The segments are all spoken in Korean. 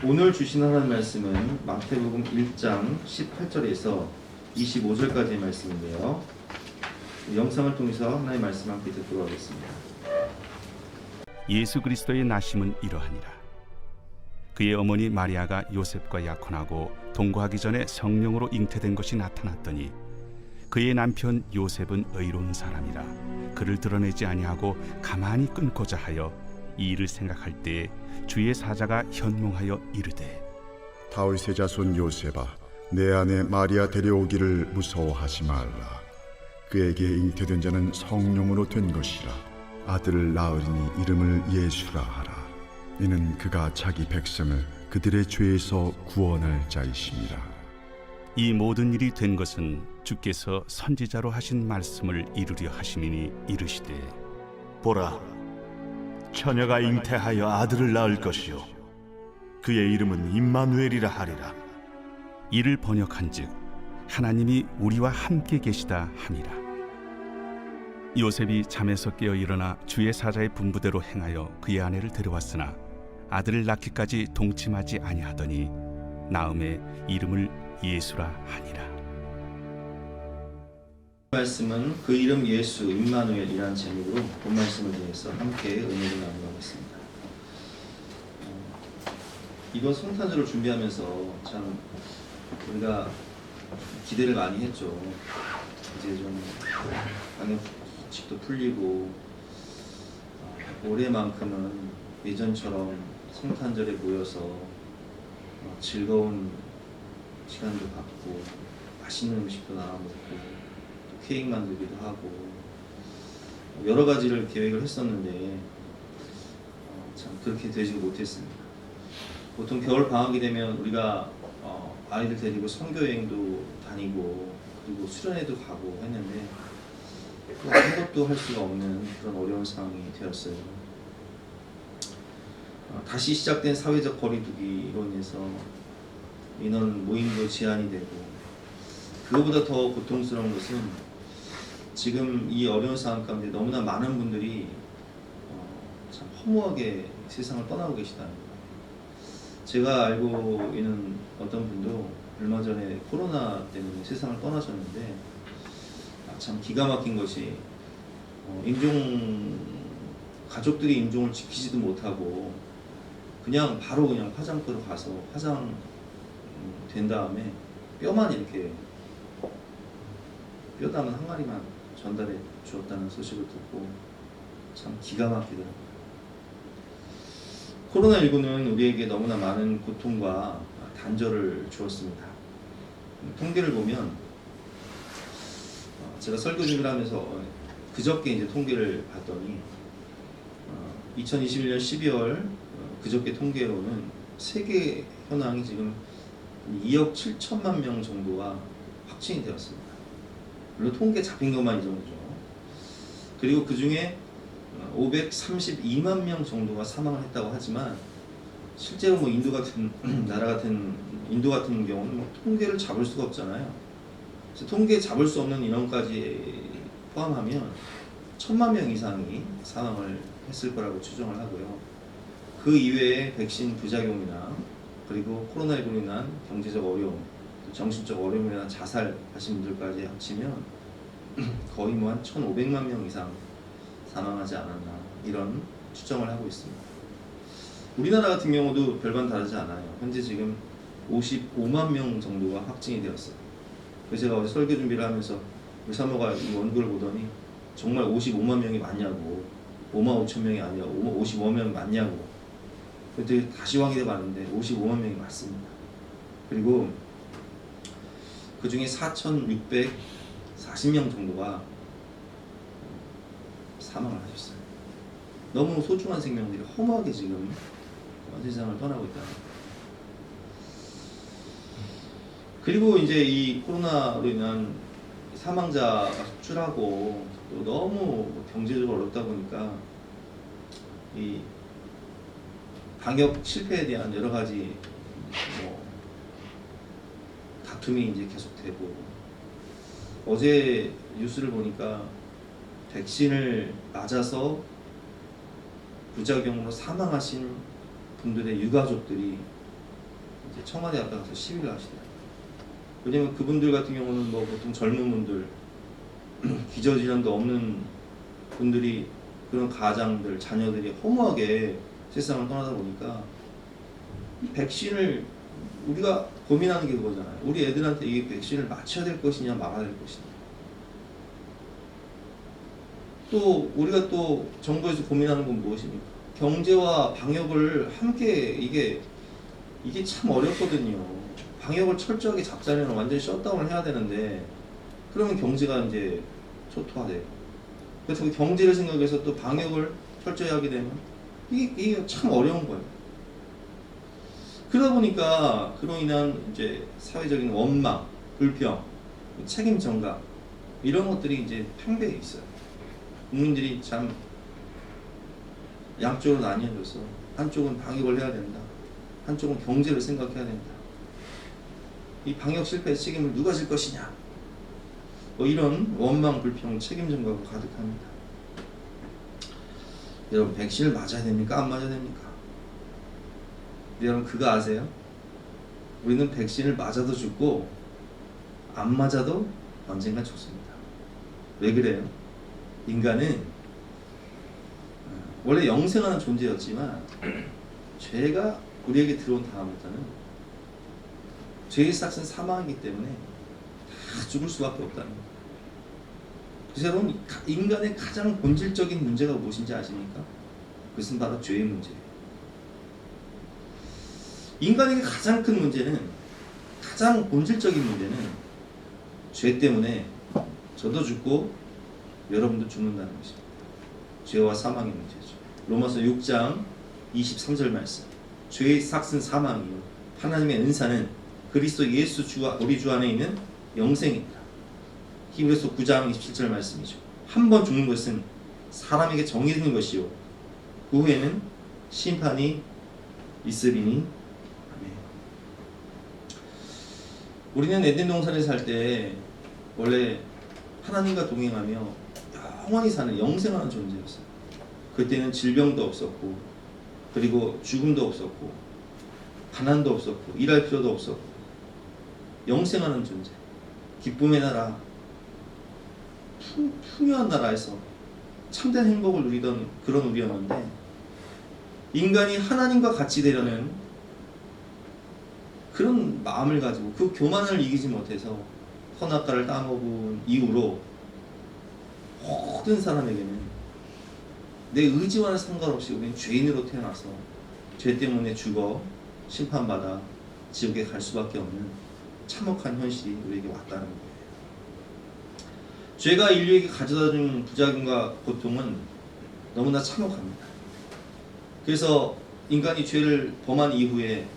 오늘 주신 하나님 말씀은 마태복음 1장 18절에서 25절까지의 말씀인데요. 영상을 통해서 하나님의 말씀 함께 듣도록 하겠습니다. 예수 그리스도의 나심은 이러하니라. 그의 어머니 마리아가 요셉과 약혼하고 동거하기 전에 성령으로 잉태된 것이 나타났더니 그의 남편 요셉은 의로운 사람이라 그를 드러내지 아니하고 가만히 끊고자 하여 이 일을 생각할 때에 주의 사자가 현몽하여 이르되 다윗의 자손 요셉아, 내 아내 마리아 데려오기를 무서워하지 말라. 그에게 잉태된 자는 성령으로 된 것이라. 아들을 낳으리니 이름을 예수라 하라. 이는 그가 자기 백성을 그들의 죄에서 구원할 자이심이라. 이 모든 일이 된 것은 주께서 선지자로 하신 말씀을 이루려 하심이니 이르시되 보라, 처녀가 잉태하여 아들을 낳을 것이요 그의 이름은 임마누엘이라 하리라. 이를 번역한즉 하나님이 우리와 함께 계시다 함이라. 요셉이 잠에서 깨어 일어나 주의 사자의 분부대로 행하여 그의 아내를 데려왔으나 아들을 낳기까지 동침하지 아니하더니 나음에 이름을 예수라 하니라. 말씀은 그 이름 예수 임마누엘이라는 제목으로 본 말씀을 통해서 함께 은혜를 나누겠습니다. 이번 성탄절을 준비하면서 참 우리가 기대를 많이 했죠. 이제 좀 방역수칙도 풀리고 올해만큼은 예전처럼 성탄절에 모여서 즐거운 시간도 갖고 맛있는 음식도 나눠 먹고 케이크 만들기도 하고 여러 가지를 계획을 했었는데 참 그렇게 되지도 못했습니다. 보통 겨울 방학이 되면 우리가 아이들 데리고 선교 여행도 다니고 그리고 수련회도 가고 했는데 아무것도 할 수가 없는 그런 어려운 상황이 되었어요. 다시 시작된 사회적 거리두기로 인해서 인원 모임도 제한이 되고 그거보다 더 고통스러운 것은 지금 이 어려운 상황 가운데 너무나 많은 분들이 참 허무하게 세상을 떠나고 계시다는 거예요. 제가 알고 있는 어떤 분도 얼마 전에 코로나 때문에 세상을 떠나셨는데 참 기가 막힌 것이 가족들이 인종을 지키지도 못하고 그냥 바로 그냥 화장터로 가서 화장된 다음에 뼈만 이렇게 뼈 담은 항아리만 전달해 주었다는 소식을 듣고 참 기가 막히더라고요. 코로나19는 우리에게 너무나 많은 고통과 단절을 주었습니다. 통계를 보면 제가 설교 준비를 하면서 그저께 이제 통계를 봤더니 2021년 12월 그저께 통계로는 세계 현황이 지금 2억 7천만 명 정도가 확진이 되었습니다. 물론 통계 잡힌 것만 이 정도죠. 그리고 그 중에 532만 명 정도가 사망을 했다고 하지만 실제로 뭐 인도 같은 경우는 통계를 잡을 수가 없잖아요. 그래서 통계 잡을 수 없는 인원까지 포함하면 1,000만 명 이상이 사망을 했을 거라고 추정을 하고요. 그 이외에 백신 부작용이나 그리고 코로나19로 인한 경제적 어려움, 정신적 어려움으로 인한 자살하신 분들까지 합치면 거의 뭐 한 1,500만 명 이상 사망하지 않았나 이런 추정을 하고 있습니다. 우리나라 같은 경우도 별반 다르지 않아요. 현재 지금 55만 명 정도가 확진이 되었어요. 그래서 제가 어제 설교 준비를 하면서 우리 사모가 이 원고를 보더니 정말 55만 명이 맞냐고 5만 5천 명이 아니라 55만 명이 맞냐고 그때 다시 확인해 봤는데 55만 명이 맞습니다. 그리고 그 중에 4,640명 정도가 사망을 하셨어요. 너무 소중한 생명들이 허무하게 지금 세상을 떠나고 있다. 그리고 이제 이 코로나로 인한 사망자가 속출하고 또 너무 경제적으로 어렵다 보니까 이 방역 실패에 대한 여러 가지 다툼이 이제 계속되고 어제 뉴스를 보니까 백신을 맞아서 부작용으로 사망하신 분들의 유가족들이 이제 청와대 앞에 가서 시위를 하시더라고요. 왜냐면 그분들 같은 경우는 뭐 보통 젊은 분들, 기저질환도 없는 분들이 그런 가장들, 자녀들이 허무하게 세상을 떠나다 보니까 이 백신을 우리가 고민하는 게 그거잖아요. 우리 애들한테 이 백신을 맞춰야 될 것이냐 막아야 될 것이냐. 또 우리가 또 정부에서 고민하는 건 무엇입니까? 경제와 방역을 함께 이게 참 어렵거든요. 방역을 철저하게 잡자면 완전히 셧다운을 해야 되는데 그러면 경제가 이제 초토화돼요. 그래서 그 경제를 생각해서 또 방역을 철저히 하게 되면 이게 참 어려운 거예요. 그러다 보니까 그로 인한 이제 사회적인 원망, 불평, 책임 전가 이런 것들이 이제 팽배해 있어요. 국민들이 참 양쪽으로 나뉘어져서 한쪽은 방역을 해야 된다, 한쪽은 경제를 생각해야 된다. 이 방역 실패의 책임을 누가 질 것이냐, 뭐 이런 원망, 불평, 책임 전가가 가득합니다. 여러분, 백신을 맞아야 됩니까? 안 맞아야 됩니까? 여러분, 그거 아세요? 우리는 백신을 맞아도 죽고 안 맞아도 언젠가 죽습니다. 왜 그래요? 인간은 원래 영생하는 존재였지만 죄가 우리에게 들어온 다음부터는 죄의 삭은 사망이기 때문에 다 죽을 수밖에 없다는 거예요. 그래서 여러분, 인간의 가장 본질적인 문제가 무엇인지 아십니까? 그것은 바로 죄의 문제예요. 인간에게 가장 큰 문제는, 가장 본질적인 문제는 죄 때문에 저도 죽고 여러분도 죽는다는 것입니다. 죄와 사망의 문제죠. 로마서 6장 23절 말씀. 죄의 삭은 사망이요 하나님의 은사는 그리스도 예수 주와 우리 주 안에 있는 영생입니다. 히브리서 9장 27절 말씀이죠. 한 번 죽는 것은 사람에게 정해진 것이요 그 후에는 심판이 있으리니. 아멘. 우리는 에덴 동산에 살 때 원래 하나님과 동행하며 영원히 사는 영생하는 존재였어요. 그때는 질병도 없었고, 그리고 죽음도 없었고, 가난도 없었고, 일할 필요도 없었고, 영생하는 존재, 기쁨의 나라, 풍요한 나라에서 참된 행복을 누리던 그런 우리였는데, 인간이 하나님과 같이 되려는 그런 마음을 가지고 그 교만을 이기지 못해서 선악과를 따먹은 이후로 모든 사람에게는 내 의지와는 상관없이 우리는 죄인으로 태어나서 죄 때문에 죽어 심판받아 지옥에 갈 수밖에 없는 참혹한 현실이 우리에게 왔다는 거예요. 죄가 인류에게 가져다준 부작용과 고통은 너무나 참혹합니다. 그래서 인간이 죄를 범한 이후에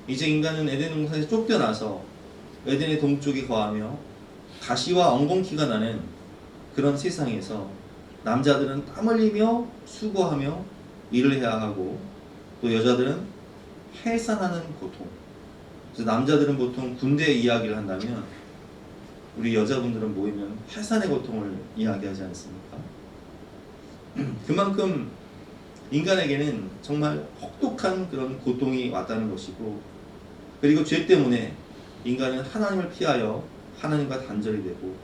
이제 인간은 에덴 동산에서 쫓겨나서 에덴의 동쪽에 거하며 가시와 엉겅퀴가 나는 그런 세상에서 남자들은 땀 흘리며 수고하며 일을 해야 하고, 또 여자들은 해산하는 고통. 그래서 남자들은 보통 군대 이야기를 한다면 우리 여자분들은 모이면 해산의 고통을 이야기하지 않습니까? 그만큼 인간에게는 정말 혹독한 그런 고통이 왔다는 것이고, 그리고 죄 때문에 인간은 하나님을 피하여 하나님과 단절이 되고,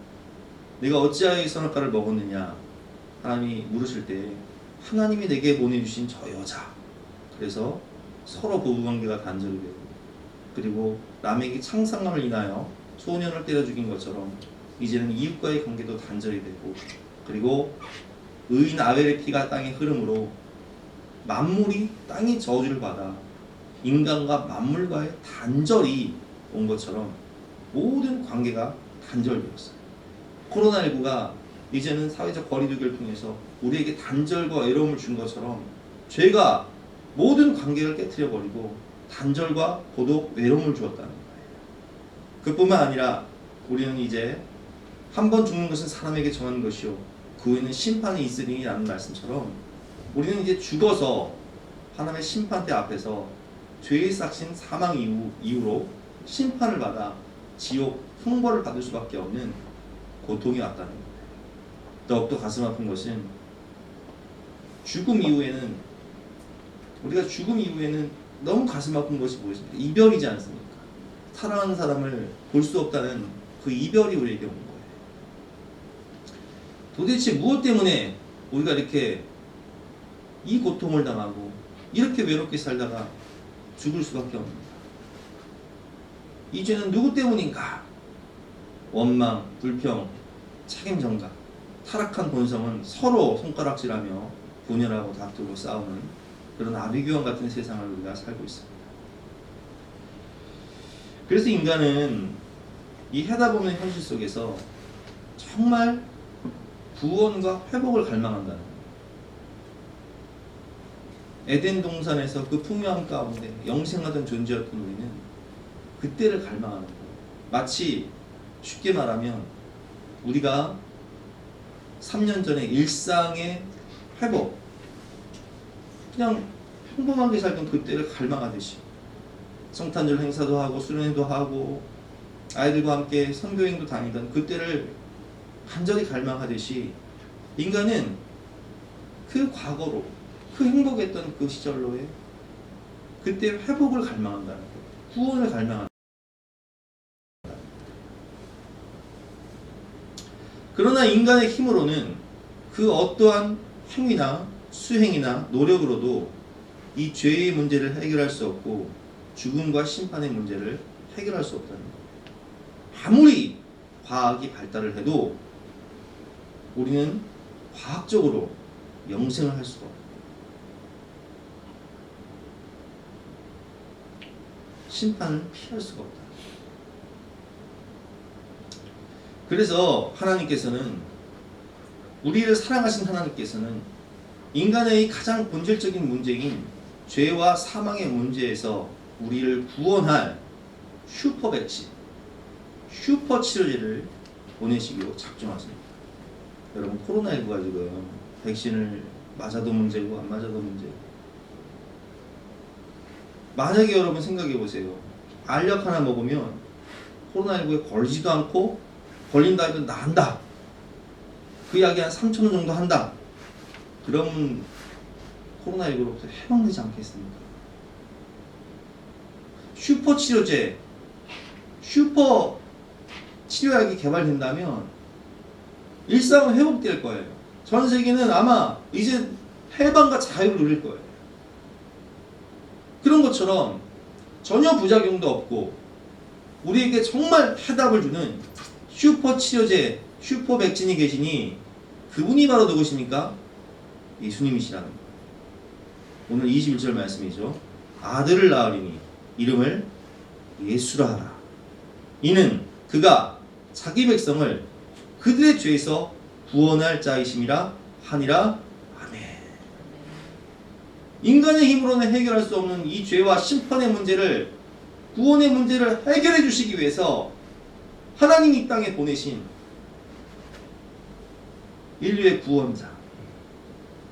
내가 어찌하여 이 선악과를 먹었느냐 하나님이 물으실 때 하나님이 내게 보내주신 저 여자, 그래서 서로 부부관계가 단절이 되고, 그리고 남에게 창상함을 인하여 소년을 때려 죽인 것처럼 이제는 이웃과의 관계도 단절이 되고, 그리고 의인 아벨의 피가 땅에 흐름으로 만물이 땅의 저주를 받아 인간과 만물과의 단절이 온 것처럼 모든 관계가 단절되었어요. 코로나19가 이제는 사회적 거리두기를 통해서 우리에게 단절과 외로움을 준 것처럼 죄가 모든 관계를 깨트려버리고 단절과 고독, 외로움을 주었다는 거예요. 그뿐만 아니라 우리는 이제 한 번 죽는 것은 사람에게 정하는 것이요 그 후에는 심판이 있으리니 라는 말씀처럼 우리는 이제 죽어서 하나님의 심판대 앞에서 죄의 삭신 사망 이후로 심판을 받아 지옥 형벌을 받을 수밖에 없는 고통이 왔다는 거예요. 더욱더 가슴 아픈 것은 죽음 이후에는, 우리가 죽음 이후에는 너무 가슴 아픈 것이 무엇입니까? 이별이지 않습니까? 사랑하는 사람을 볼 수 없다는 그 이별이 우리에게 온 거예요. 도대체 무엇 때문에 우리가 이렇게 이 고통을 당하고 이렇게 외롭게 살다가 죽을 수밖에 없는가? 이 죄는 누구 때문인가? 원망, 불평, 책임전가, 타락한 본성은 서로 손가락질하며 분열하고 다투고 싸우는 그런 아비규환 같은 세상을 우리가 살고 있습니다. 그래서 인간은 이 해답없는 현실 속에서 정말 구원과 회복을 갈망한다는 거예요. 에덴 동산에서 그 풍요함 가운데 영생하던 존재였던 우리는 그때를 갈망하는 거예요. 마치 쉽게 말하면 우리가 3년 전에 일상의 회복, 그냥 평범하게 살던 그때를 갈망하듯이 성탄절 행사도 하고 수련회도 하고 아이들과 함께 선교행도 다니던 그때를 간절히 갈망하듯이 인간은 그 과거로, 그 행복했던 그 시절로의 그때 회복을 갈망한다는 거예요. 구원을 갈망한다. 그러나 인간의 힘으로는 그 어떠한 행위나 수행이나 노력으로도 이 죄의 문제를 해결할 수 없고 죽음과 심판의 문제를 해결할 수 없다는 거예요. 아무리 과학이 발달을 해도 우리는 과학적으로 영생을 할 수가 없어요. 심판을 피할 수가 없다. 그래서 하나님께서는, 우리를 사랑하신 하나님께서는 인간의 가장 본질적인 문제인 죄와 사망의 문제에서 우리를 구원할 슈퍼 백신, 슈퍼 치료제를 보내시기로 작정하십니다. 여러분, 코로나19가 지금 백신을 맞아도 문제고 안 맞아도 문제고, 만약에 여러분 생각해 보세요. 알약 하나 먹으면 코로나19에 걸리지도 않고 걸린다 해도 나은다. 그 약이 한 3,000원 정도 한다. 그러면 코로나19로부터 해방되지 않겠습니까? 슈퍼 치료제, 슈퍼 치료약이 개발된다면 일상은 회복될 거예요. 전 세계는 아마 이제 해방과 자유를 누릴 거예요. 그런 것처럼 전혀 부작용도 없고 우리에게 정말 해답을 주는 슈퍼 치료제, 슈퍼 백신이 계시니 그분이 바로 누구십니까? 예수님이시라는 거예요. 오늘 21절 말씀이죠. 아들을 낳으리니 이름을 예수라 하라. 이는 그가 자기 백성을 그들의 죄에서 구원할 자이심이라 하니라. 아멘. 인간의 힘으로는 해결할 수 없는 이 죄와 심판의 문제를, 구원의 문제를 해결해 주시기 위해서 하나님이 이 땅에 보내신 인류의 구원자,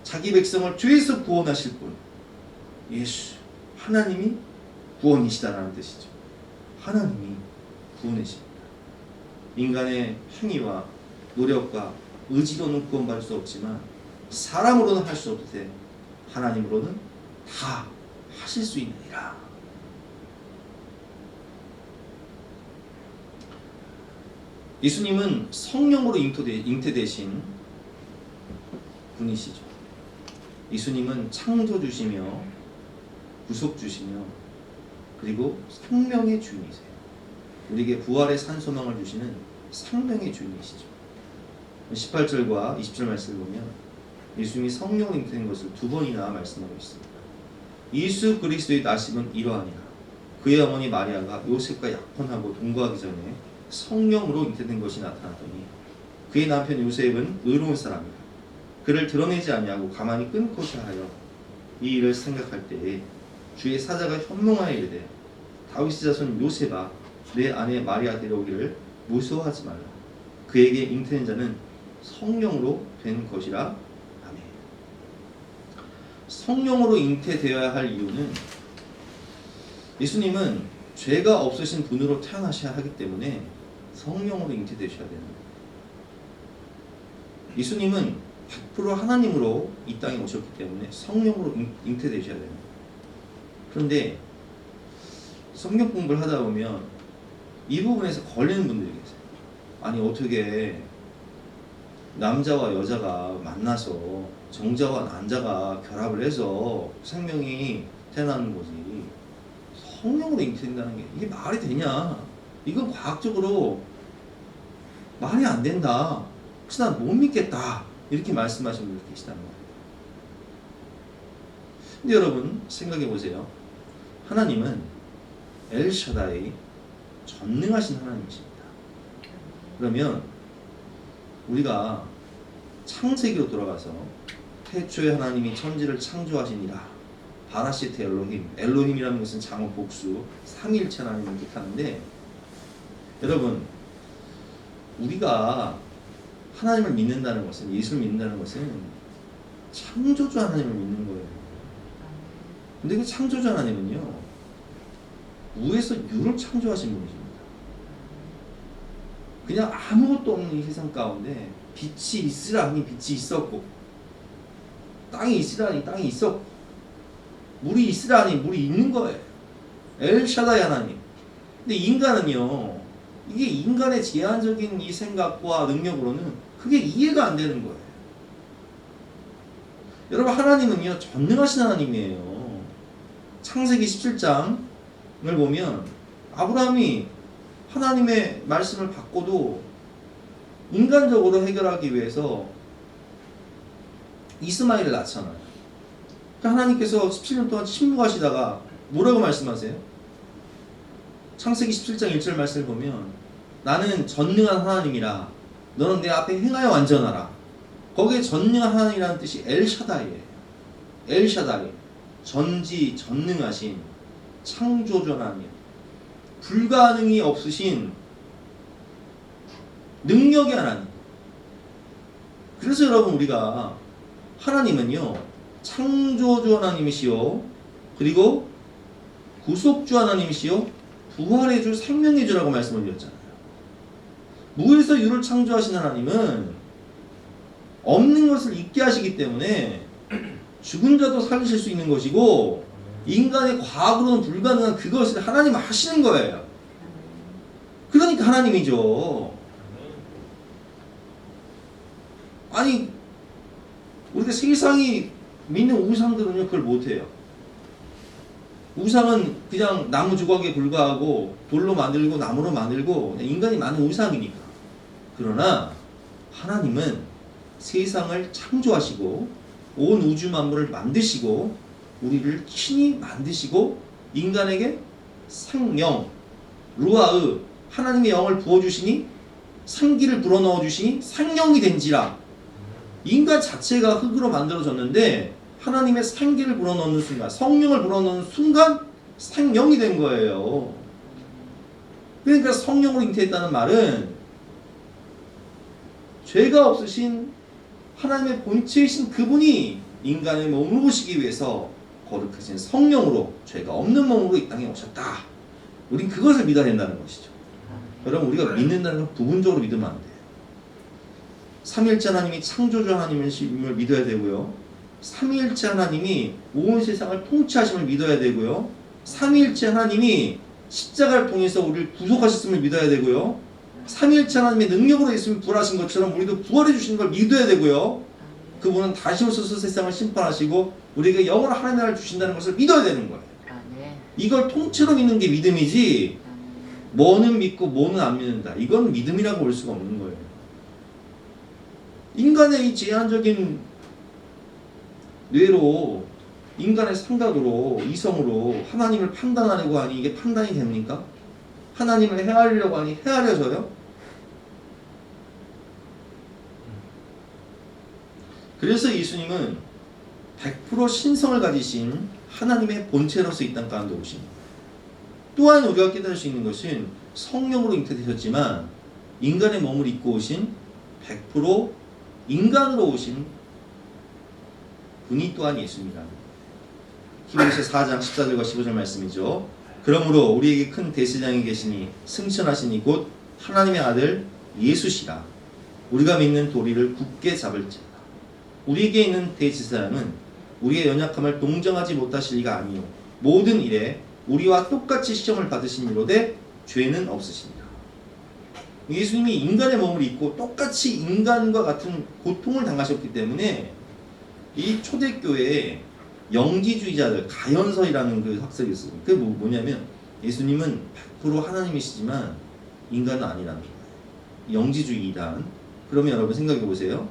자기 백성을 죄에서 구원하실 분, 예수, 하나님이 구원이시다라는 뜻이죠. 하나님이 구원이십니다. 인간의 행위와 노력과 의지로는 구원받을 수 없지만 사람으로는 할 수 없되 하나님으로는 다 하실 수 있느니라. 예수님은 성령으로 잉태되신 분이시죠. 예수님은 창조주시며 구속주시며 그리고 생명의 주인이세요. 우리에게 부활의 산소망을 주시는 생명의 주인이시죠. 18절과 20절 말씀을 보면 예수님이 성령으로 잉태된 것을 두 번이나 말씀하고 있습니다. 예수 그리스도의 나심은 이러하니라. 그의 어머니 마리아가 요셉과 약혼하고 동거하기 전에 성령으로 잉태된 것이 나타났더니 그의 남편 요셉은 의로운 사람이라. 그를 드러내지 아니하고 가만히 끊고자 하여 이 일을 생각할 때에 주의 사자가 현몽하여 이르되 다윗의 자손 요셉아 내 아내 마리아 데려오기를 무서워하지 말라. 그에게 잉태된 자는 성령으로 된 것이라. 아멘. 성령으로 잉태되어야 할 이유는 예수님은 죄가 없으신 분으로 태어나셔야 하기 때문에 성령으로 잉태되셔야 되는 거예요. 예수님은 100% 하나님으로 이 땅에 오셨기 때문에 성령으로 잉태되셔야 됩니다. 그런데 성경 공부를 하다 보면 이 부분에서 걸리는 분들이 계세요. 아니 어떻게 남자와 여자가 만나서 정자와 난자가 결합을 해서 생명이 태어나는 거지 성령으로 잉태된다는 게 이게 말이 되냐? 이건 과학적으로 말이 안 된다. 혹시 난 못 믿겠다. 이렇게 말씀하시는 분들 계시다는 거예요. 근데 여러분 생각해 보세요. 하나님은 엘샤다이 전능하신 하나님이십니다. 그러면 우리가 창세기로 돌아가서 태초에 하나님이 천지를 창조하시니라. 바라시트 엘로힘. 엘로힘이라는 것은 장어 복수 삼위일체 하나님을 뜻하는데 여러분 우리가 하나님을 믿는다는 것은 예수를 믿는다는 것은 창조주 하나님을 믿는 거예요. 근데 그 창조주 하나님은요 우에서 유를 창조하신 분이십니다. 그냥 아무것도 없는 이 세상 가운데 빛이 있으라 하니 빛이 있었고 땅이 있으라 하니 땅이 있었고 물이 있으라 하니 물이 있는 거예요. 엘샤다이 하나님. 근데 인간은요 이게 인간의 제한적인 이 생각과 능력으로는 그게 이해가 안 되는 거예요. 여러분 하나님은요 전능하신 하나님이에요. 창세기 17장을 보면 아브라함이 하나님의 말씀을 받고도 인간적으로 해결하기 위해서 이스마엘을 낳잖아요. 그러니까 하나님께서 17년 동안 침묵하시다가 뭐라고 말씀하세요? 창세기 17장 1절 말씀을 보면 나는 전능한 하나님이라 너는 내 앞에 행하여 완전하라. 거기에 전능한 하나님이라는 뜻이 엘샤다이예요. 엘샤다이. 전지 전능하신 창조주 하나님. 불가능이 없으신 능력의 하나님. 그래서 여러분 우리가 하나님은요 창조주 하나님이시요 그리고 구속주 하나님이시요 부활의 주 생명의 주라고 말씀을 드렸잖아요. 무에서 유를 창조하신 하나님은 없는 것을 있게 하시기 때문에 죽은 자도 살리실 수 있는 것이고 인간의 과학으로는 불가능한 그것을 하나님 하시는 거예요. 그러니까 하나님이죠. 아니 우리가 세상이 믿는 우상들은요 그걸 못해요. 우상은 그냥 나무 조각에 불과하고 돌로 만들고 나무로 만들고 인간이 만든 우상이니까. 그러나 하나님은 세상을 창조하시고 온 우주 만물을 만드시고 우리를 친히 만드시고 인간에게 생명 루아의 하나님의 영을 부어주시니 생기를 불어넣어 주시니 생명이 된지라. 인간 자체가 흙으로 만들어졌는데 하나님의 생기를 불어넣는 순간 성령을 불어넣는 순간 생명이 된 거예요. 그러니까 성령으로 잉태했다는 말은 죄가 없으신 하나님의 본체이신 그분이 인간의 몸을 보시기 위해서 거룩하신 성령으로 죄가 없는 몸으로 이 땅에 오셨다. 우린 그것을 믿어야 된다는 것이죠. 여러분 우리가 믿는다는 건 부분적으로 믿으면 안 돼요. 삼위일체 하나님이 창조주 하나님임을 믿어야 되고요. 삼위일체 하나님이 온 세상을 통치하심을 믿어야 되고요. 삼위일체 하나님이 십자가를 통해서 우리를 구속하셨음을 믿어야 되고요. 삼위일체 하나님의 능력으로 예수님이 부활하신 것처럼 우리도 부활해 주시는 걸 믿어야 되고요. 그분은 다시 오셔서 세상을 심판하시고 우리에게 영원한 하나님의 나라를 주신다는 것을 믿어야 되는 거예요. 이걸 통째로 믿는 게 믿음이지 뭐는 믿고 뭐는 안 믿는다. 이건 믿음이라고 볼 수가 없는 거예요. 인간의 이 제한적인 뇌로 인간의 생각으로 이성으로 하나님을 판단하려고 하니 이게 판단이 됩니까? 하나님을 헤아리려고 하니 헤아려져요? 그래서 예수님은 100% 신성을 가지신 하나님의 본체로서 이 땅 가운데 오신 거예요. 또한 우리가 깨달을 수 있는 것은 성령으로 잉태되셨지만 인간의 몸을 입고 오신 100% 인간으로 오신 분이 또한 예수입니다. 히브리서 4장 14절과 15절 말씀이죠. 그러므로 우리에게 큰 대제사장이 계시니 승천하시니 곧 하나님의 아들 예수시라. 우리가 믿는 도리를 굳게 잡을지어다. 우리에게 있는 대제사장은 우리의 연약함을 동정하지 못하실 리가 아니요 모든 일에 우리와 똑같이 시험을 받으신 이로되 죄는 없으시니라. 예수님이 인간의 몸을 입고 똑같이 인간과 같은 고통을 당하셨기 때문에 이 초대교회에 영지주의자들, 가연설이라는 그 학설이 있어요. 그게 뭐냐면 예수님은 100% 하나님이시지만 인간은 아니라는 거예요. 영지주의 이단. 그러면 여러분 생각해 보세요.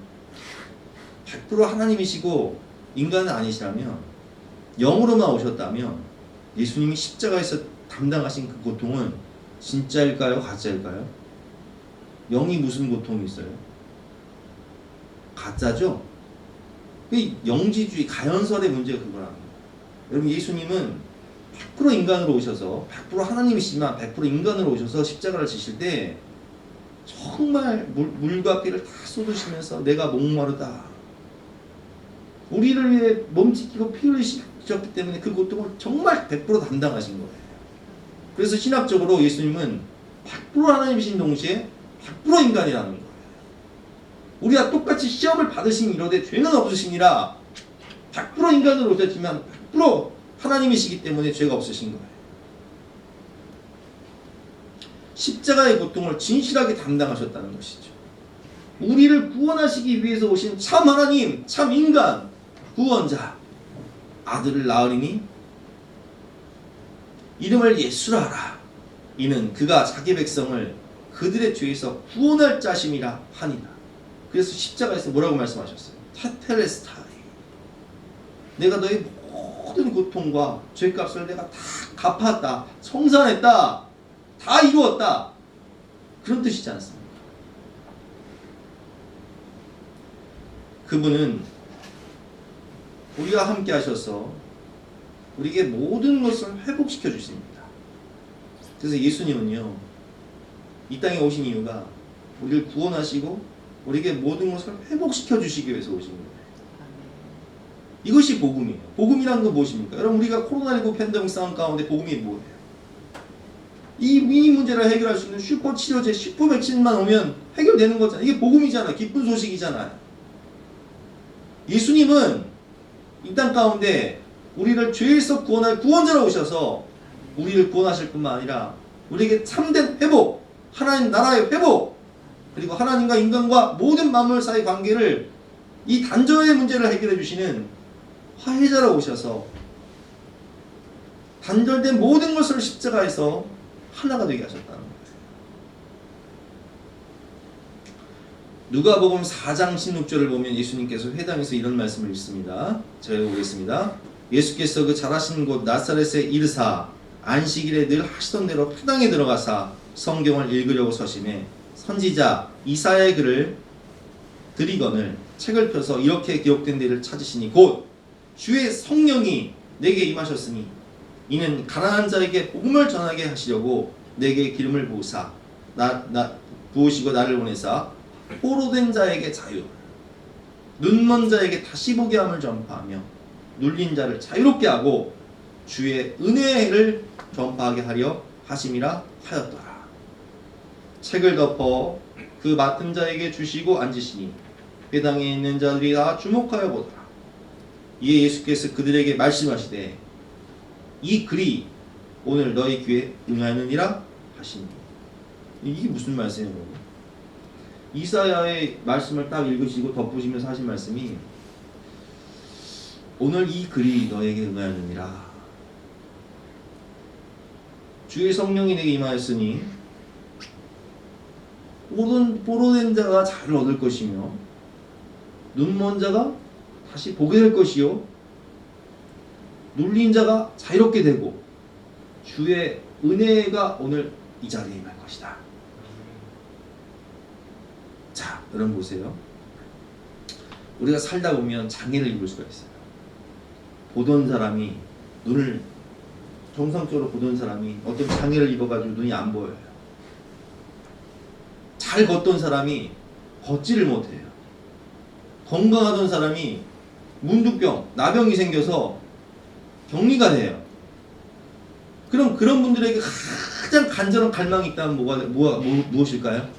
100% 하나님이시고 인간은 아니시라면, 영으로만 오셨다면 예수님이 십자가에서 담당하신 그 고통은 진짜일까요? 가짜일까요? 영이 무슨 고통이 있어요? 가짜죠? 그 영지주의, 가연설의 문제가 그거라는 거예요. 여러분, 예수님은 100% 인간으로 오셔서 100% 하나님이시지만 100% 인간으로 오셔서 십자가를 지실 때 정말 물과 피를 다 쏟으시면서 내가 목마르다, 우리를 위해 몸짓기고 피 흘리셨기 때문에 그 고통을 정말 100% 담당하신 거예요. 그래서 신학적으로 예수님은 100% 하나님이신 동시에 100% 인간이라는 거예요. 우리와 똑같이 시험을 받으신 이로되 죄는 없으시니라. 100% 인간으로 오셨지만 100% 하나님이시기 때문에 죄가 없으신 거예요. 십자가의 고통을 진실하게 담당하셨다는 것이죠. 우리를 구원하시기 위해서 오신 참 하나님, 참 인간, 구원자, 아들을 낳으리니 이름을 예수라 하라. 이는 그가 자기 백성을 그들의 죄에서 구원할 자심이라 하니라. 그래서 십자가에서 뭐라고 말씀하셨어요? 테텔레스타이. 내가 너의 모든 고통과 죄값을 내가 다 갚았다, 청산했다, 다 이루었다, 그런 뜻이지 않습니까? 그분은 우리와 함께 하셔서 우리에게 모든 것을 회복시켜 주십니다. 그래서 예수님은요, 이 땅에 오신 이유가 우리를 구원하시고 우리에게 모든 것을 회복시켜 주시기 위해서 오신 거예요. 이것이 복음이에요. 복음이란 건 무엇입니까? 여러분, 우리가 코로나19 팬데믹 상황 가운데 복음이 뭐예요? 이 문제를 해결할 수 있는 슈퍼 치료제, 슈퍼 백신만 오면 해결되는 거잖아요. 이게 복음이잖아요. 기쁜 소식이잖아요. 예수님은 이 땅 가운데 우리를 죄에서 구원할 구원자로 오셔서 우리를 구원하실 뿐만 아니라 우리에게 참된 회복, 하나님 나라의 회복, 그리고 하나님과 인간과 모든 만물 사이 관계를, 이 단절의 문제를 해결해 주시는 화해자로 오셔서 단절된 모든 것을 십자가에서 하나가 되게 하셨다는 거예요. 누가복음 4장 16절을 보면 예수님께서 회당에서 이런 말씀을 읽습니다. 제가 읽어보겠습니다. 예수께서 그 자라신 곳 나사렛에 이르사 안식일에 늘 하시던 대로 회당에 들어가사 성경을 읽으려고 서심해 선지자 이사야의 글을 들이거늘 책을 펴서 이렇게 기록된 데를 찾으시니 곧 주의 성령이 내게 임하셨으니 이는 가난한 자에게 복음을 전하게 하시려고 내게 기름을 부으사 부으시고 나를 보내사 포로된 자에게 자유, 눈먼 자에게 다시 보게 함을 전파하며 눌린 자를 자유롭게 하고 주의 은혜를 전파하게 하려 하심이라 하였더라. 책을 덮어 그 맡은 자에게 주시고 앉으시니 회당에 있는 자들이 다 주목하여 보더라. 이에 예수께서 그들에게 말씀하시되 이 글이 오늘 너희 귀에 응하느니라 하시니. 이게 무슨 말씀이에요? 이사야의 말씀을 딱 읽으시고 덧붙이면서 하신 말씀이 오늘 이 글이 너에게 응하느니라. 주의 성령이 내게 임하였으니 포로된 자가 자유를 얻을 것이며 눈먼 자가 다시 보게 될 것이요 눌린 자가 자유롭게 되고 주의 은혜가 오늘 이 자리에 임할 것이다. 자, 여러분 보세요. 우리가 살다 보면 장애를 입을 수가 있어요. 보던 사람이, 눈을 정상적으로 보던 사람이 어떤 장애를 입어가지고 눈이 안 보여요. 잘 걷던 사람이 걷지를 못해요. 건강하던 사람이 문두병, 나병이 생겨서 격리가 돼요. 그럼 그런 분들에게 가장 간절한 갈망이 있다면 무엇일까요?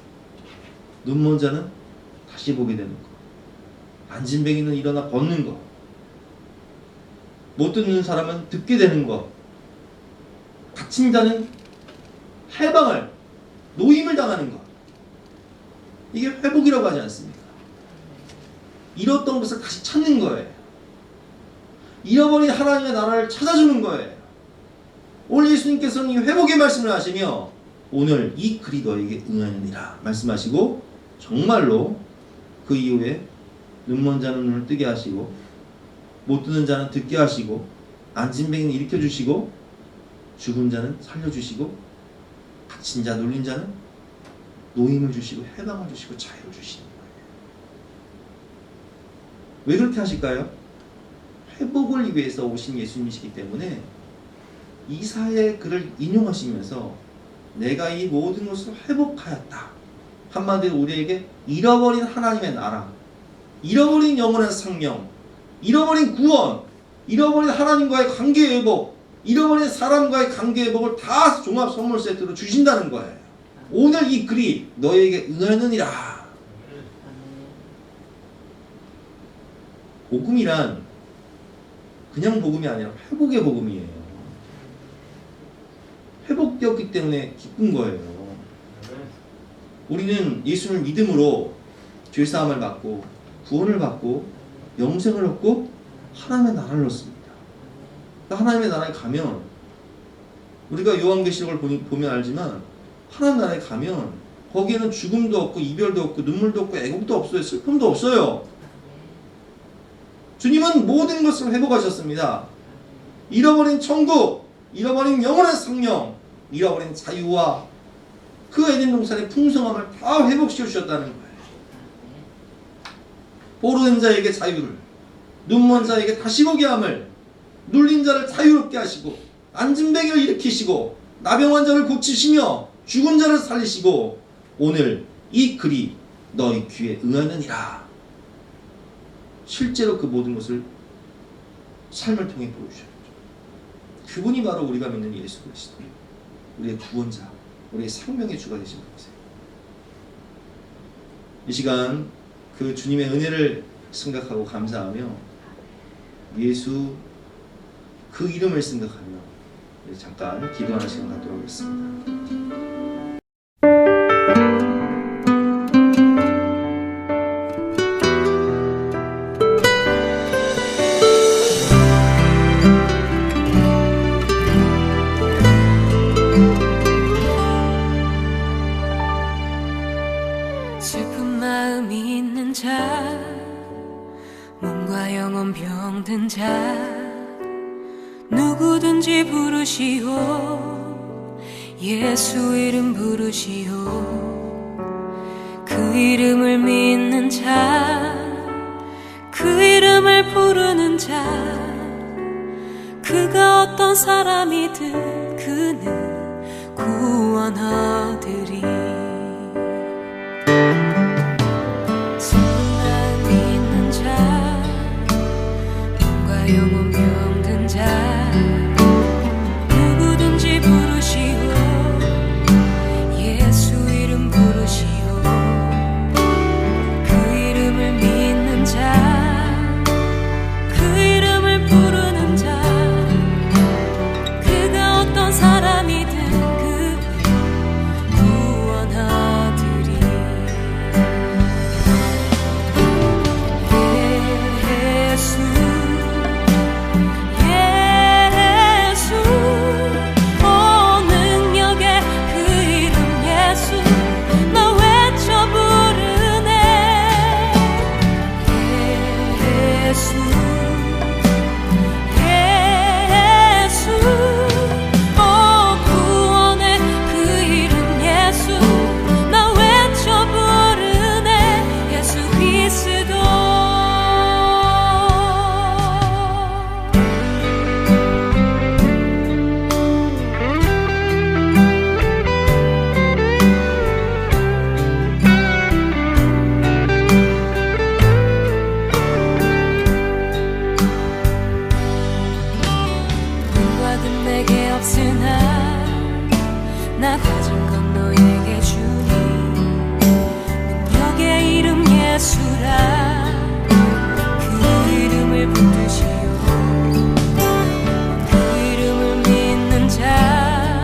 눈먼 자는 다시 보게 되는 것, 안진뱅이는 일어나 걷는 것, 못 듣는 사람은 듣게 되는 것, 갇힌 자는 해방을, 노임을 당하는 것. 이게 회복이라고 하지 않습니까? 잃었던 것을 다시 찾는 거예요. 잃어버린 하나님의 나라를 찾아주는 거예요. 오늘 예수님께서는 이 회복의 말씀을 하시며 오늘 이 글이 너에게 응하느니라 말씀하시고 정말로 그 이후에 눈먼 자는 눈을 뜨게 하시고 못 듣는 자는 듣게 하시고 앉은 뱅이는 일으켜 주시고 죽은 자는 살려주시고 갇힌 자 눌린 자는 노임을 주시고 해방을 주시고 자유를 주시는 거예요. 왜 그렇게 하실까요? 회복을 위해서 오신 예수님이시기 때문에 이사야의 글을 인용하시면서 내가 이 모든 것을 회복하였다. 한마디로 우리에게 잃어버린 하나님의 나라, 잃어버린 영원한 생명, 잃어버린 구원, 잃어버린 하나님과의 관계 회복, 잃어버린 사람과의 관계 회복을 다 종합 선물 세트로 주신다는 거예요. 오늘 이 글이 너에게 응하느니라. 복음이란 그냥 복음이 아니라 회복의 복음이에요. 회복되었기 때문에 기쁜 거예요. 우리는 예수를 믿음으로 죄사함을 받고 구원을 받고 영생을 얻고 하나님의 나라를 얻습니다. 하나님의 나라에 가면 우리가 요한계시록을 보면 알지만 하나님 나라에 가면 거기에는 죽음도 없고 이별도 없고 눈물도 없고 애곡도 없어요. 슬픔도 없어요. 주님은 모든 것을 회복하셨습니다. 잃어버린 천국, 잃어버린 영원한 생명, 잃어버린 자유와 그 에덴 동산의 풍성함을 다 회복시켜 주셨다는 거예요. 포로된 자에게 자유를, 눈먼 자에게 다시 보게 함을, 눌린 자를 자유롭게 하시고 앉은 뱅이를 일으키시고 나병 환자를 고치시며 죽은 자를 살리시고 오늘 이 글이 너희 귀에 응하느니라. 실제로 그 모든 것을 삶을 통해 보여주셨죠. 그분이 바로 우리가 믿는 예수 그리스도, 우리의 구원자, 우리의 생명의 주가 되신 분이세요. 이 시간 그 주님의 은혜를 생각하고 감사하며 예수 그 이름을 생각하며 잠깐 기도하는 시간 갖도록 하겠습니다. 슬픈 마음 있는 자, 몸과 영혼 병든 자, 누구든지 부르시오. 예수 이름 부르시오. 그 이름을 믿는 자, 그 이름을 부르는 자, 그가 어떤 사람이든 그는 구원하리리. 영혼 병든 자, 누구든지 부르시오. 예수 이름 부르시오. 그 이름을 믿는 자, 그 이름을 부르는 자, 그가 어떤 사람이든 그 구원하리리. 예수 나 가진 건 너에게 주니 능력의 이름 예수라. 그 이름을 붙드시오. 그 이름을 믿는 자,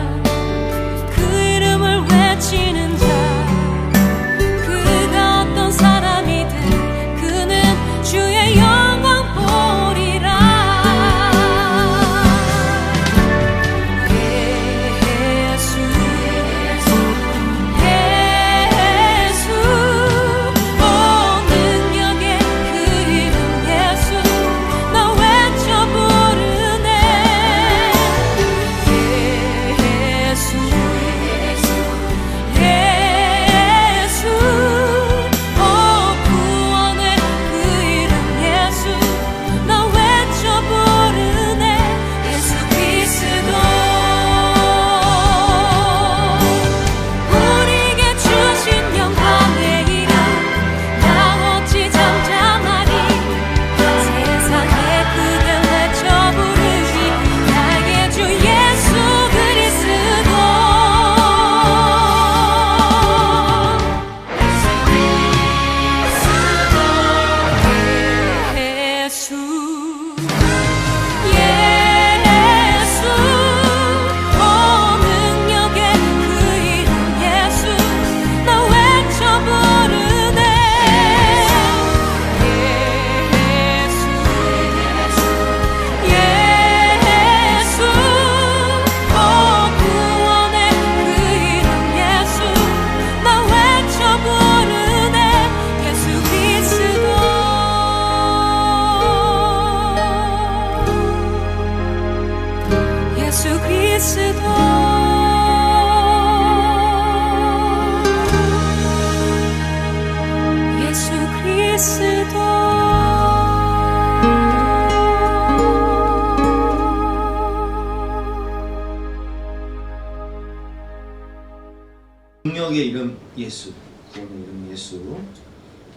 능력의 이름 예수, 구원의 이름 예수에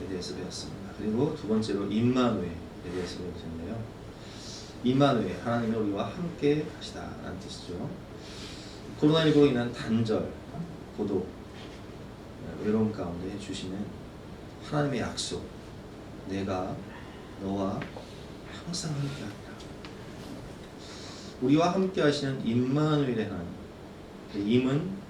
대해서 배웠습니다. 그리고 두 번째로 임마누엘에 대해서 배우셨는데요. 임마누엘, 하나님이 우리와 함께 하시다라는 뜻이죠. 코로나19로 인한 단절, 고독, 외로움 가운데 주시는 하나님의 약속, 내가 너와 항상 함께하리라. 우리와 함께 하시는 임마누엘의 하나님, 임은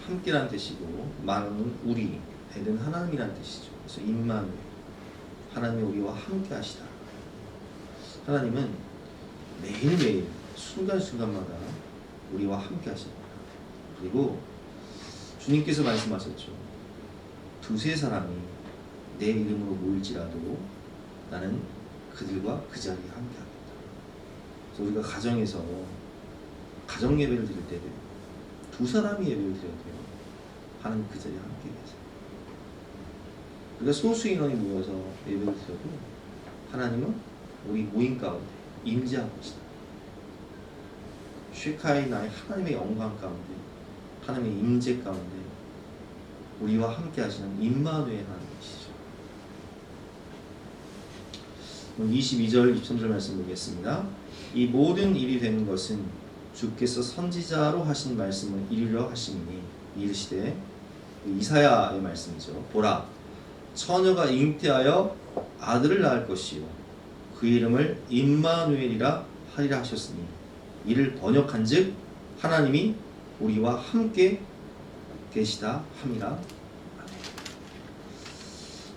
함께란 뜻이고 만은 우리, 벨은 하나님이란 뜻이죠. 그래서 임마누엘, 하나님이 우리와 함께 하시다. 하나님은 매일매일 순간순간마다 우리와 함께 하십니다. 그리고 주님께서 말씀하셨죠. 두세 사람이 내 이름으로 모일지라도 나는 그들과 그 자리에 함께하겠다. 그래서 우리가 가정에서 가정 예배를 드릴 때도 두 사람이 예배를 드려도 돼요. 하나님 그 자리에 함께 계세요. 우리가 소수 인원이 모여서 예배를 드려도 하나님은 우리 모임 가운데 임재하고 계시다. 쉐카이나의 하나님의 영광 가운데, 하나님의 임재 가운데 우리와 함께 하시는 임마누엘 하나님이시죠. 22절, 23절 말씀 보겠습니다. 이 모든 일이 되는 것은 주께서 선지자로 하신 말씀을 이루려 하심이니, 이르시되, 이사야의 말씀이죠. 보라, 처녀가 잉태하여 아들을 낳을 것이요 그 이름을 임마누엘이라 하리라 하셨으니, 이를 번역한즉 하나님이 우리와 함께 계시다 함이라.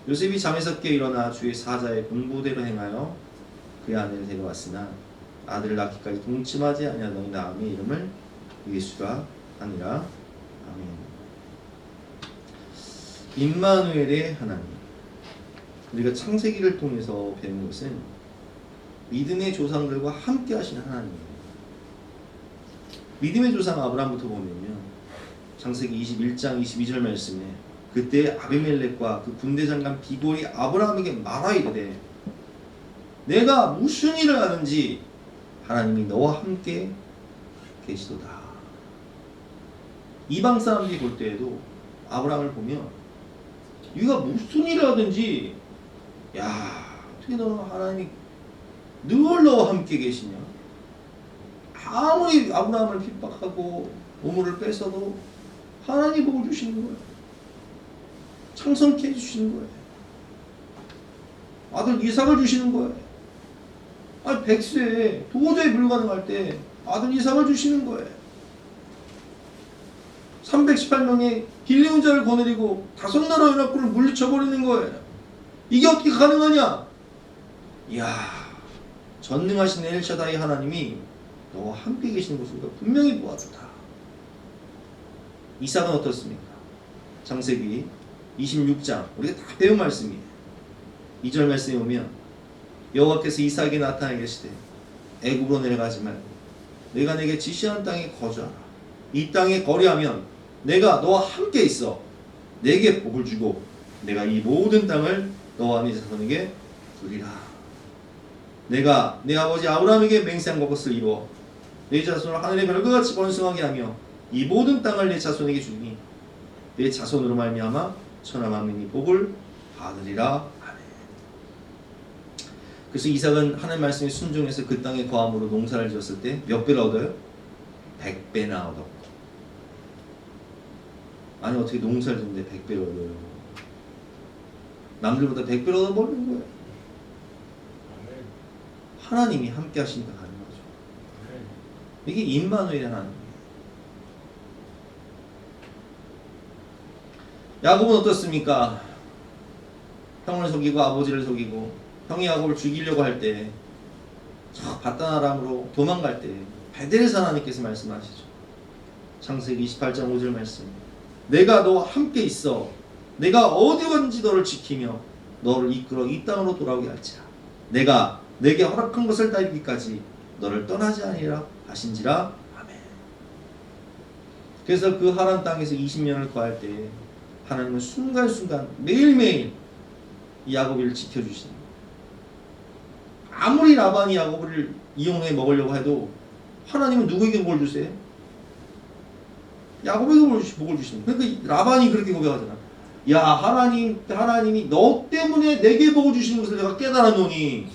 요셉이 잠에서 깨 일어나 주의 사자의 공보대로 행하여 그의 아내를 데려왔으나 아들을 낳기까지 동침하지 아니하더니 나음의 이름을 예수라 하니라. 아멘. 임마누엘의 하나님, 우리가 창세기를 통해서 배운 것은 믿음의 조상들과 함께 하시는 하나님이에요. 믿음의 조상 아브라함부터 보면요, 창세기 21장 22절 말씀에 그때 아비멜렉과 그 군대 장관 비골이 아브라함에게 말하 이르되, 내가 무슨 일을 하든지 하나님이 너와 함께 계시도다. 이방 사람들이 볼 때에도 아브라함을 보면 네가 무슨 일을 하든지, 야, 어떻게 너는 하나님이 늘 너와 함께 계시냐? 아무리 아브라함을 핍박하고 보물을 뺏어도 하나님이 복을 주시는 거예요. 창성케 해주시는 거예요. 아들 이삭을 주시는 거예요. 아니 100세에 도저히 불가능할 때 아들 이삭을 주시는 거예요. 318명의 길리온 자를 거느리고 5나라 연합군을 물리쳐버리는 거예요. 이게 어떻게 가능하냐? 이야, 전능하신 엘샤다이 하나님이 너와 함께 계시는 것을 우리가 분명히 보아주다. 이삭은 어떻습니까? 창세기 26장 우리가 다 배운 말씀이에요. 2절 말씀에 보면 여호와께서 이삭에게 나타나 계시되, 애굽으로 내려가지 말고 내가 내게 지시한 땅에 거주하라. 이 땅에 거류하면 내가 너와 함께 있어 내게 복을 주고 내가 이 모든 땅을 너와 네 자손에게 주리라. 내가 내 아버지 아브라함에게 맹세한 것을 이루어 내 자손을 하늘의 별과 같이 번성하게 하며 이 모든 땅을 내 자손에게 주니 내 자손으로 말미암아 천하 만민이 복을 받으리라. 아멘. 그래서 이삭은 하나님 말씀에 순종해서 그 땅에 거함으로 농사를 지었을 때 몇 배를 얻어요? 100배나 얻었고. 아니 어떻게 농사를 짓는데 100배를 얻어요? 남들보다 100배를 얻어버리는 거예요. 하나님이 함께 하시니까 가는 거죠. 이게 임마누엘의 하나님. 야곱은 어떻습니까? 형을 속이고 아버지를 속이고 형이 야곱을 죽이려고 할 때 저 바단 아람으로 도망갈 때 베델에서 하나님께서 말씀하시죠. 창세기 28장 5절 말씀. 내가 너와 함께 있어 내가 어디 건지 너를 지키며 너를 이끌어 이 땅으로 돌아오게 할지라. 내가 내게 허락한 것을 다 이루기까지 너를 떠나지 아니라 하신지라. 아멘. 그래서 그 하란 땅에서 20년을 거할 때 하나님은 순간순간 매일매일 이 야곱을 지켜주시는 거예요. 아무리 라반이 야곱을 이용해 먹으려고 해도 하나님은 누구에게 뭘 주세요? 야곱에게 복을 주시는 거예요. 그러니까 라반이 그렇게 고백하잖아. 야 하나님이 너 때문에 내게 복을 주시는 것을 내가 깨달았노니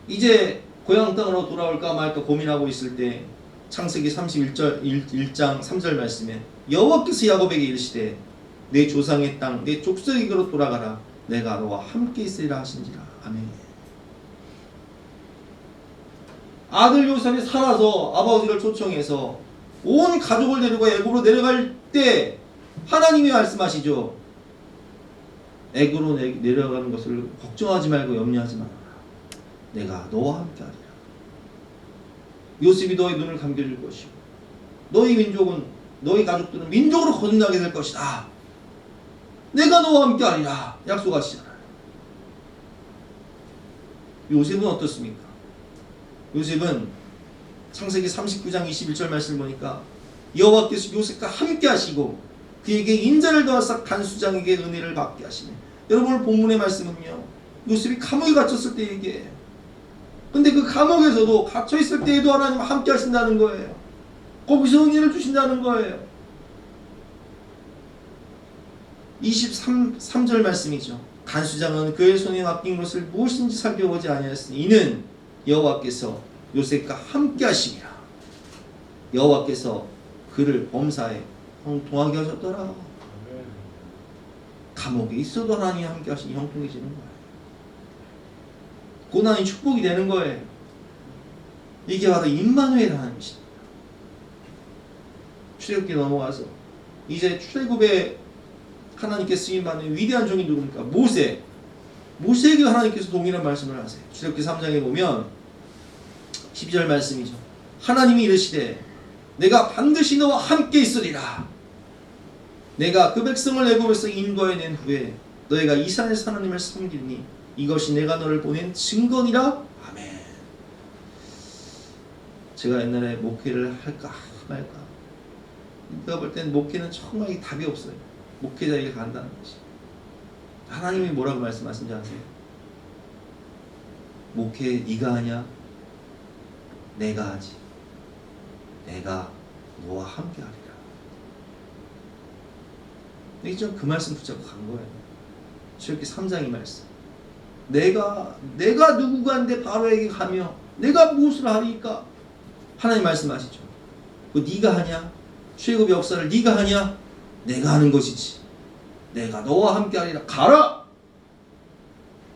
이제 고향 땅으로 돌아올까 말까 고민하고 있을 때 창세기 1장 3절 말씀에 여호와께서 야곱에게 이르시되 내 조상의 땅 내 족속에게로 돌아가라 내가 너와 함께 있으리라 하신지라. 아멘. 아들 요셉이 살아서 아버지를 초청해서 온 가족을 데리고 애굽으로 내려갈 때 하나님이 말씀하시죠. 애굽으로 내려가는 것을 걱정하지 말고 염려하지 마라. 내가 너와 함께하리라. 요셉이 너의 눈을 감겨줄 것이고 너희 민족은 너희 가족들은 민족으로 거듭나게 될 것이다. 내가 너와 함께하리라 약속하시잖아요. 요셉은 어떻습니까? 요셉은 창세기 39장 21절 말씀을 보니까 여호와께서 요셉과 함께 하시고 그에게 인자를 더하사 간수장에게 은혜를 받게 하시네. 여러분 오늘 본문의 말씀은요 요셉이 감옥에 갇혔을 때 얘기해요. 근데 그 감옥에서도 갇혀있을 때에도 하나님 함께 하신다는 거예요. 거기서 은혜를 주신다는 거예요. 23절 말씀이죠. 간수장은 그의 손에 맡긴 것을 무엇인지 살펴보지 아니하였으니 이는 여호와께서 요셉과 함께 하심이라. 여호와께서 그를 범사에 형통하게 하셨더라. 감옥에 있어도 하나님이 함께 하시니 형통해지는 거예요. 고난이 축복이 되는 거예요. 이게 바로 임마누엘 하나님이십니다. 출애굽기 넘어가서 이제 출애굽에 하나님께 쓰임받는 위대한 종이 누굽니까? 모세에게 하나님께서 동일한 말씀을 하세요. 출애굽기 3장에 보면 12절 말씀이죠. 하나님이 이르시되 내가 반드시 너와 함께 있으리라. 내가 그 백성을 애굽에서 인도해낸 후에 너희가 이 산에서 하나님을 섬기니 이것이 내가 너를 보낸 증거니라. 아멘. 제가 옛날에 목회를 할까 말까. 내가 볼 땐 목회는 정말 답이 없어요. 목회자에게 간다는 것이. 하나님이 뭐라고 말씀하신지 아세요? 목회 네가 하냐? 내가 하지. 내가 너와 함께 하리라. 이제 좀 그 말씀 붙잡고 간 거예요. 출애굽기 3장의 말씀. 내가 누구간데 바로에게 가며 내가 무엇을 하리까? 하나님 말씀하시죠. 그 네가 하냐? 출애굽의 역사를 네가 하냐? 내가 하는 것이지. 내가 너와 함께 하리라. 가라!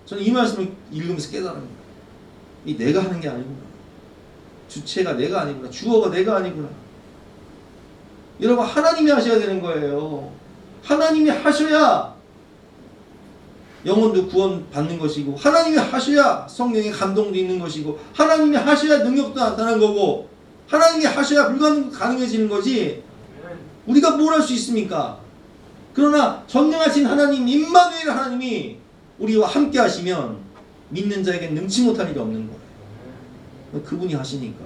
저는 이 말씀을 읽으면서 깨달습니다. 이 내가 하는 게 아니구나. 주체가 내가 아니구나. 주어가 내가 아니구나. 여러분 하나님이 하셔야 되는 거예요. 하나님이 하셔야 영혼도 구원받는 것이고 하나님이 하셔야 성령의 감동도 있는 것이고 하나님이 하셔야 능력도 나타나는 거고 하나님이 하셔야 불가능도 가능해지는 거지 우리가 뭘 할 수 있습니까? 그러나 전능하신 하나님 임마누엘 하나님이 우리와 함께 하시면 믿는 자에게 능치 못할 일이 없는 거예요. 그분이 하시니까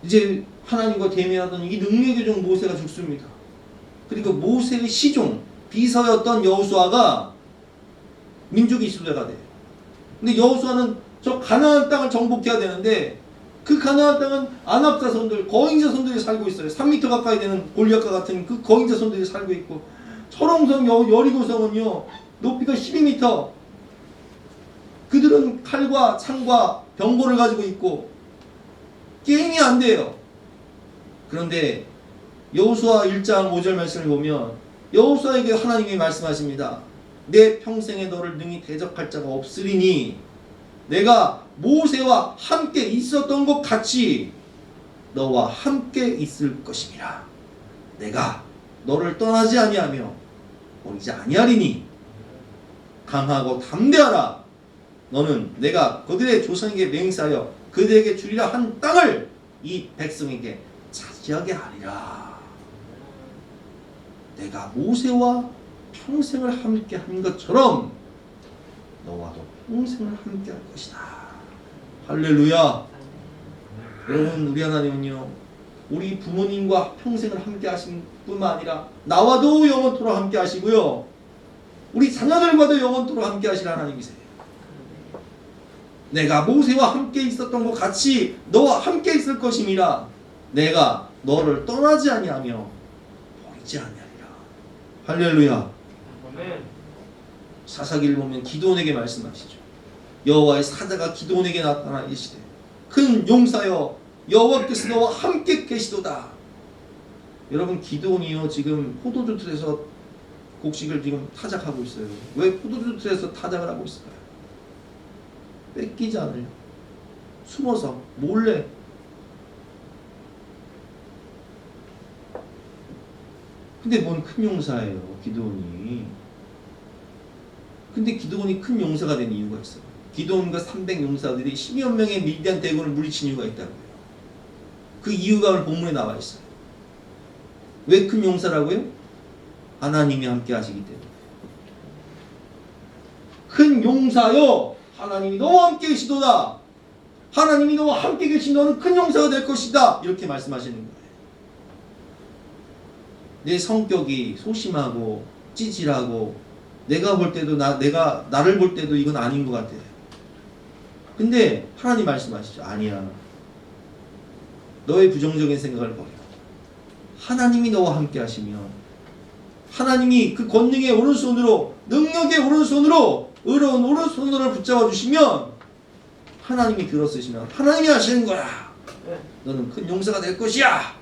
이제 하나님과 대면하던 이 능력의 종 모세가 죽습니다. 그리고 모세의 시종 비서였던 여호수아가 민족의 지도자가 돼요. 근데 여호수아는 저 가나안 땅을 정복해야 되는데 그 가나안 땅은 아낙 자손들, 거인 자손들이 살고 있어요. 3m 가까이 되는 골리앗과 같은 그 거인 자손들이 살고 있고 철옹성 여리고성은요 높이가 12m. 그들은 칼과 창과 병거를 가지고 있고 게임이 안 돼요. 그런데 여호수아 1장 5절 말씀을 보면 여호수아에게 하나님이 말씀하십니다. 내 평생에 너를 능히 대적할 자가 없으리니 내가 모세와 함께 있었던 것 같이 너와 함께 있을 것임이라. 내가 너를 떠나지 아니하며 버리지 아니하리니 강하고 담대하라. 너는 내가 그들의 조상에게 맹세하여 그들에게 주리라 한 땅을 이 백성에게 차지하게 하리라. 내가 모세와 평생을 함께 한 것처럼 너와도 평생을 함께 할 것이다. 할렐루야. 여러분 우리 하나님은요 우리 부모님과 평생을 함께 하신 뿐만 아니라 나와도 영원토록 함께 하시고요 우리 자녀들과도 영원토록 함께 하실 하나님이세요. 내가 모세와 함께 있었던 것 같이 너와 함께 있을 것임이라. 내가 너를 떠나지 아니하며 버리지 아니하리라. 할렐루야. 사사기를 보면 기드온에게 말씀하시죠. 여호와의 사자가 기드온에게 나타나 이르시되 큰 용사여 여호와께서 너와 함께 계시도다. 여러분, 기드온이요 지금 포도주 틀에서 곡식을 지금 타작하고 있어요. 왜 포도주 틀에서 타작을 하고 있을까요? 뺏기지 않으려, 숨어서 몰래. 근데 뭔 큰 용사예요 기드온이. 근데 기드온이 큰 용사가 된 이유가 있어요. 기드온과 300 용사들이 10여 명의 미디안 대군을 물리친 이유가 있다고요. 그 이유가 오늘 본문에 나와 있어요. 왜 큰 용사라고요? 하나님이 함께 하시기 때문에. 큰 용사여 하나님이 너와 함께 계시도다. 하나님이 너와 함께 계신 너는 큰 용사가 될 것이다. 이렇게 말씀하시는 거예요. 내 성격이 소심하고 찌질하고 내가 볼 때도 내가 나를 볼 때도 이건 아닌 것 같아. 근데 하나님 말씀하시죠. 아니야. 너의 부정적인 생각을 버려. 하나님이 너와 함께 하시며 하나님이 그 권능의 오른손으로, 능력의 오른손으로, 의로운 오른손으로 붙잡아 주시면 하나님이 들어쓰시면 하나님이 하시는 거야. 너는 큰 용사가 될 것이야.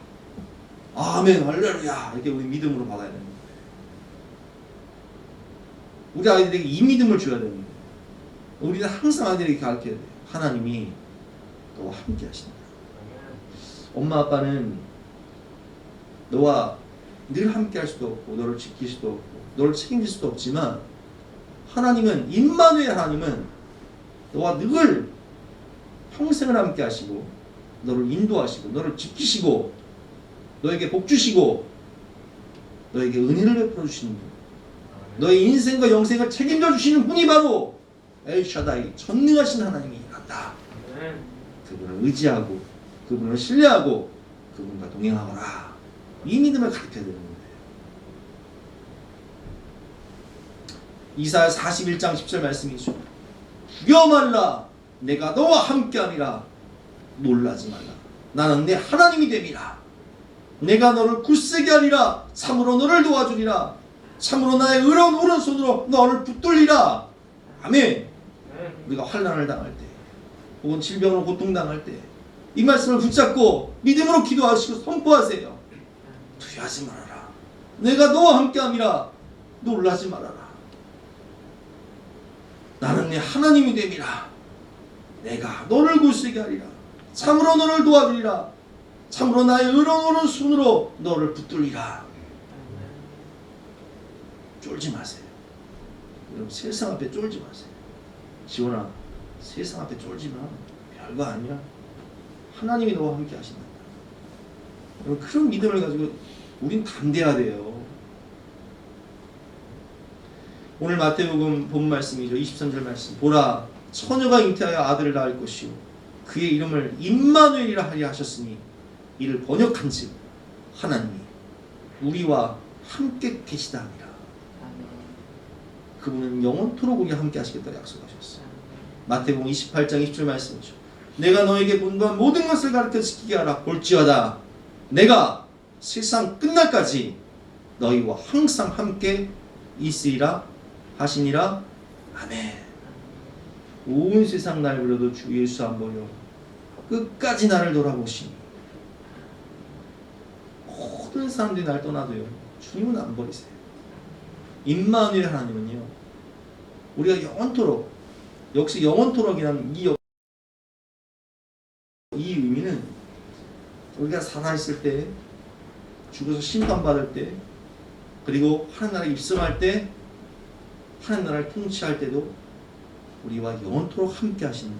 아멘, 할렐루야. 이렇게 우리 믿음으로 받아야 됩니다. 우리 아이들에게 이 믿음을 줘야 됩니다. 우리는 항상 아이들에게 가르쳐야 돼요. 하나님이 너와 함께 하신다. 엄마 아빠는 너와 늘 함께 할 수도 없고 너를 지킬 수도 없고 너를 책임질 수도 없지만 하나님은, 임마누엘 하나님은 너와 늘 평생을 함께 하시고 너를 인도하시고 너를 지키시고 너에게 복 주시고 너에게 은혜를 베풀어 주시는 분, 너의 인생과 영생을 책임져 주시는 분이 바로 엘샤다이, 전능하신 하나님이란다. 그분을 의지하고 그분을 신뢰하고 그분과 동행하거라. 이 믿음을 가르쳐야 되는 거예요. 이사야 41장 10절 말씀이죠. 두려워 말라. 내가 너와 함께함이라. 놀라지 말라. 나는 내 하나님이 됨이라. 내가 너를 굳세게 하리라. 참으로 너를 도와주리라. 참으로 나의 의로운 오른손으로 너를 붙들리라. 아멘. 우리가 환난을 당할 때 혹은 질병으로 고통당할 때 이 말씀을 붙잡고 믿음으로 기도하시고 선포하세요. 두려워하지 말아라. 내가 너와 함께함이라. 놀라지 말아라. 나는 내 하나님이 됨이라. 내가 너를 굳세게 하리라. 참으로 너를 도와주리라. 참으로 나의 의로운 오른손으로 너를 붙들리라. 쫄지 마세요. 여러분, 세상 앞에 쫄지 마세요. 지원아, 세상 앞에 쫄지 마. 별거 아니야. 하나님이 너와 함께 하신다. 여러분, 그런 믿음을 가지고 우린 담대해야 돼요. 오늘 마태복음 본 말씀이죠. 23절 말씀. 보라, 처녀가 잉태하여 아들을 낳을 것이요 그의 이름을 임마누엘이라 하리 하셨으니 이를 번역한즉 하나님이 우리와 함께 계시다 하니라. 그분은 영원토록 우리와 함께 하시겠다 약속하셨어요. 마태복음 28장 20절 말씀이죠. 내가 너에게 본받은 모든 것을 가르쳐 지키게 하라. 볼지어다 내가 세상 끝날까지 너희와 항상 함께 있으리라 하시니라. 아멘. 온 세상 날 버려도 주 예수 안 버려. 끝까지 나를 돌아보시니. 모든 사람들이 날 떠나도요 주님은 안 버리세요. 임마누엘 하나님은요 우리가 영원토록, 역시 영원토록이라는 이 의미는 우리가 살아있을 때, 죽어서 심판받을 때, 그리고 하늘나라에 입성할 때, 하늘나라를 통치할 때도 우리와 영원토록 함께 하시는,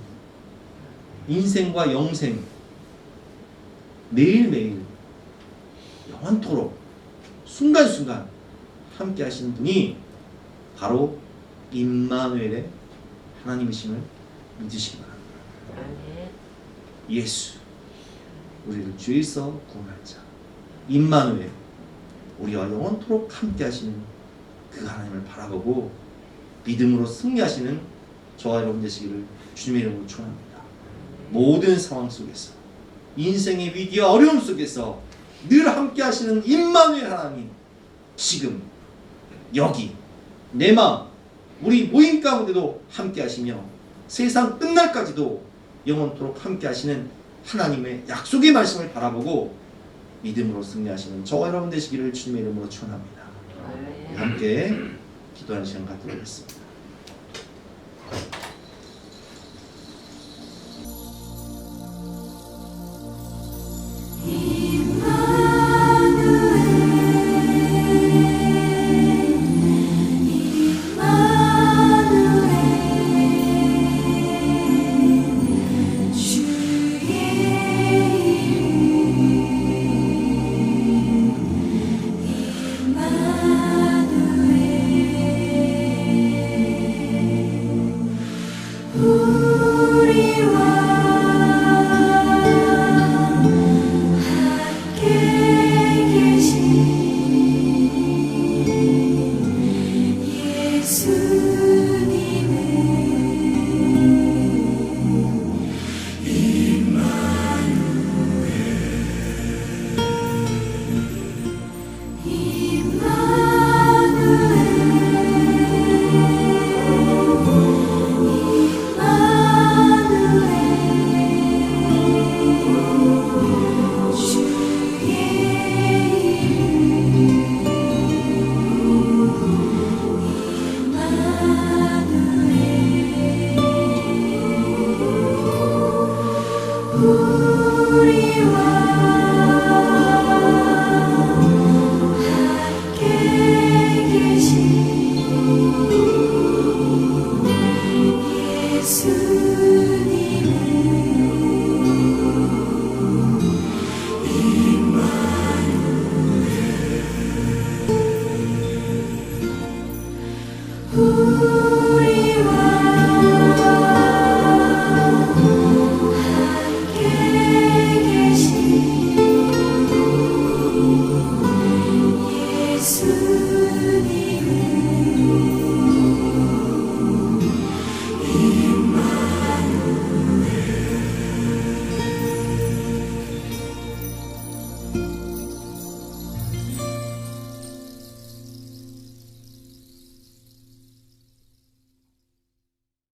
인생과 영생 매일매일 영원토록 순간순간 함께 하시는 분이 바로 임마누엘의 하나님이심을 믿으시기 바랍니다. 예수, 우리를 죄에서 구원할 자 임마누엘, 우리와 영원토록 함께 하시는 그 하나님을 바라보고 믿음으로 승리하시는 저와 여러분 되시기를 주님의 이름으로 축원합니다. 모든 상황 속에서, 인생의 위기와 어려움 속에서 늘 함께 하시는 임마누엘 하나님, 지금 여기 내 마음, 우리 모임 가운데도 함께 하시며 세상 끝날까지도 영원토록 함께 하시는 하나님의 약속의 말씀을 바라보고 믿음으로 승리하시는 저와 여러분 되시기를 주님의 이름으로 축원합니다. 함께 기도하는 시간 갖도록 하겠습니다. 예수